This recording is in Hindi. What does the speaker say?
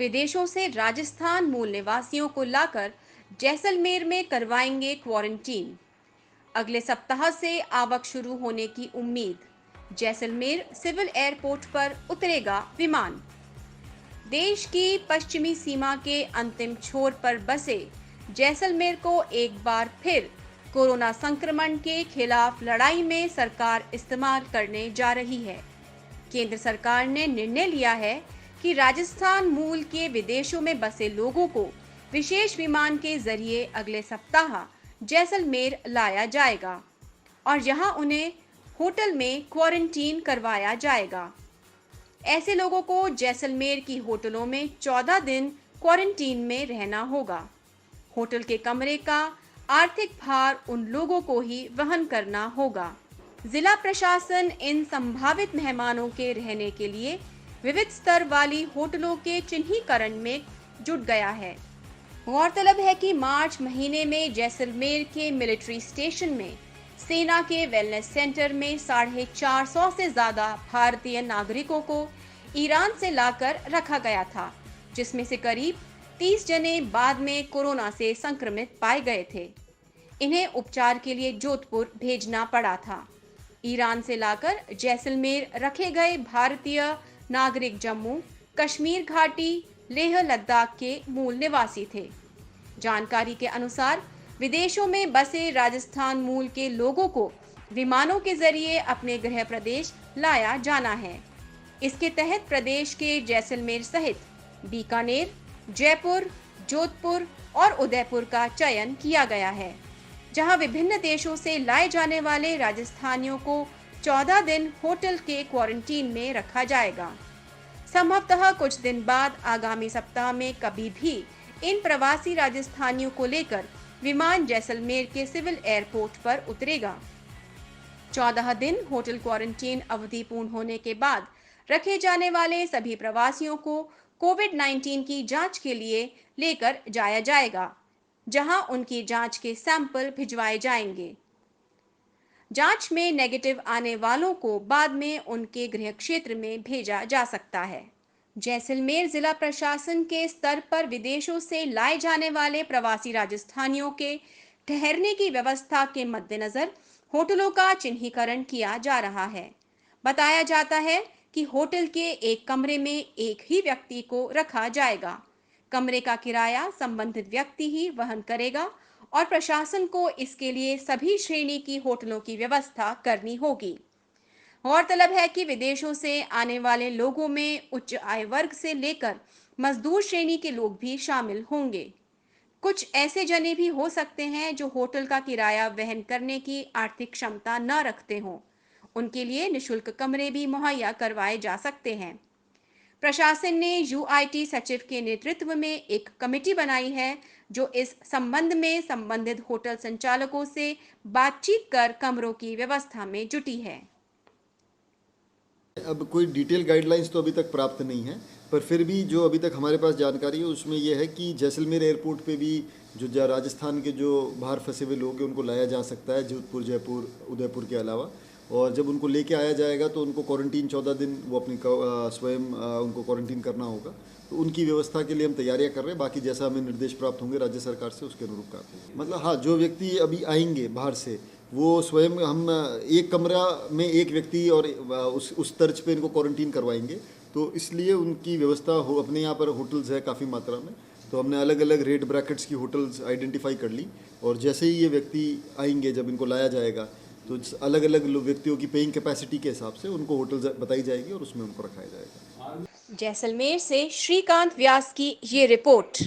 विदेशों से राजस्थान मूल निवासियों को लाकर जैसलमेर में करवाएंगे क्वारंटीन। अगले सप्ताह से आवक शुरू होने की उम्मीद। जैसलमेर सिविल एयरपोर्ट पर उतरेगा विमान। देश की पश्चिमी सीमा के अंतिम छोर पर बसे जैसलमेर को एक बार फिर कोरोना संक्रमण के खिलाफ लड़ाई में सरकार इस्तेमाल करने जा रही है। केंद्र सरकार ने निर्णय लिया है कि राजस्थान मूल के विदेशों में बसे लोगों को विशेष विमान के जरिए अगले सप्ताह जैसलमेर लाया जाएगा और यहां उन्हें होटल में क्वारंटीन करवाया जाएगा। ऐसे लोगों को जैसलमेर की होटलों में 14 दिन क्वारंटीन में रहना होगा। होटल के कमरे का आर्थिक भार उन लोगों को ही वहन करना होगा। जिला प्रशासन इन संभावित मेहमानों के रहने के लिए विविध स्तर वाली होटलों के चिन्हीकरण में जुट गया है। गौरतलब है कि मार्च महीने में जैसलमेर के मिलिट्री स्टेशन में सेना के वेलनेस सेंटर में 450 से ज्यादा भारतीय नागरिकों को ईरान से लाकर रखा गया था, जिसमें से करीब 30 जने बाद में कोरोना से संक्रमित पाए गए थे। इन्हें उपचार के लिए जोधपुर भेजना पड़ा था। ईरान से लाकर जैसलमेर रखे गए भारतीय नागरिक जम्मू कश्मीर घाटी लेह लद्दाख के मूल निवासी थे। जानकारी के अनुसार विदेशों में बसे राजस्थान मूल के लोगों को विमानों के जरिए अपने गृह प्रदेश लाया जाना है। इसके तहत प्रदेश के जैसलमेर सहित बीकानेर, जयपुर, जोधपुर और उदयपुर का चयन किया गया है, जहां विभिन्न देशों से लाए जाने वाले राजस्थानियों को 14 दिन होटल के क्वारंटीन में रखा जाएगा। संभवतः कुछ दिन बाद आगामी सप्ताह में कभी भी इन प्रवासी राजस्थानियों को लेकर विमान जैसलमेर के सिविल एयरपोर्ट पर उतरेगा। 14 दिन होटल क्वारंटीन अवधि पूर्ण होने के बाद रखे जाने वाले सभी प्रवासियों को कोविड-19 की जांच के लिए लेकर जाया जाएगा, जहां उनकी जांच के सैंपल भिजवाए जाएंगे। जांच में नेगेटिव आने वालों को बाद में उनके गृह क्षेत्र में भेजा जा सकता है। जैसलमेर जिला प्रशासन के स्तर पर विदेशों से लाए जाने वाले प्रवासी राजस्थानियों के ठहरने की व्यवस्था के मद्देनजर होटलों का चिन्हीकरण किया जा रहा है। बताया जाता है कि होटल के एक कमरे में एक ही व्यक्ति को रखा जाएगा। कमरे का किराया संबंधित व्यक्ति ही वहन करेगा और प्रशासन को इसके लिए सभी श्रेणी की होटलों की व्यवस्था करनी होगी। गौरतलब है कि विदेशों से आने वाले लोगों में उच्च आय वर्ग से लेकर मजदूर श्रेणी के लोग भी शामिल होंगे। कुछ ऐसे जने भी हो सकते हैं जो होटल का किराया वहन करने की आर्थिक क्षमता न रखते हों। उनके लिए निःशुल्क कमरे भी मुहैया करवाए जा सकते हैं। प्रशासन ने यूआईटी सचिव के नेतृत्व में एक कमेटी बनाई है, जो इस संबंध में संबंधित होटल संचालकों से बातचीत कर कमरों की व्यवस्था में जुटी है। अब कोई डिटेल गाइडलाइंस तो अभी तक प्राप्त नहीं है, पर फिर भी जो अभी तक हमारे पास जानकारी है उसमें यह है कि जैसलमेर एयरपोर्ट पे भी जो राजस्थान के जो बाहर फंसे हुए लोग हैं उनको लाया जा सकता है, जोधपुर, जयपुर, उदयपुर के अलावा। और जब उनको लेके आया जाएगा तो उनको क्वारंटीन 14 दिन वो अपनी स्वयं उनको क्वारंटीन करना होगा। तो उनकी व्यवस्था के लिए हम तैयारियां कर रहे हैं। बाकी जैसा हमें निर्देश प्राप्त होंगे राज्य सरकार से उसके अनुरूप करते हैं। मतलब हाँ, जो व्यक्ति अभी आएंगे बाहर से वो स्वयं हम एक कमरा में एक व्यक्ति और उस तर्ज पे इनको क्वारंटीन करवाएंगे। तो इसलिए उनकी व्यवस्था हो, अपने यहाँ पर होटल्स है काफ़ी मात्रा में, तो हमने अलग अलग रेट ब्रैकेट्स की होटल्स आइडेंटिफाई कर ली। और जैसे ही ये व्यक्ति आएंगे, जब इनको लाया जाएगा तो अलग अलग व्यक्तियों की पेइंग कैपेसिटी के हिसाब से उनको होटल्स बताई जाएगी और उसमें उनको रखाया जाएगा। जैसलमेर से श्रीकांत व्यास की ये रिपोर्ट।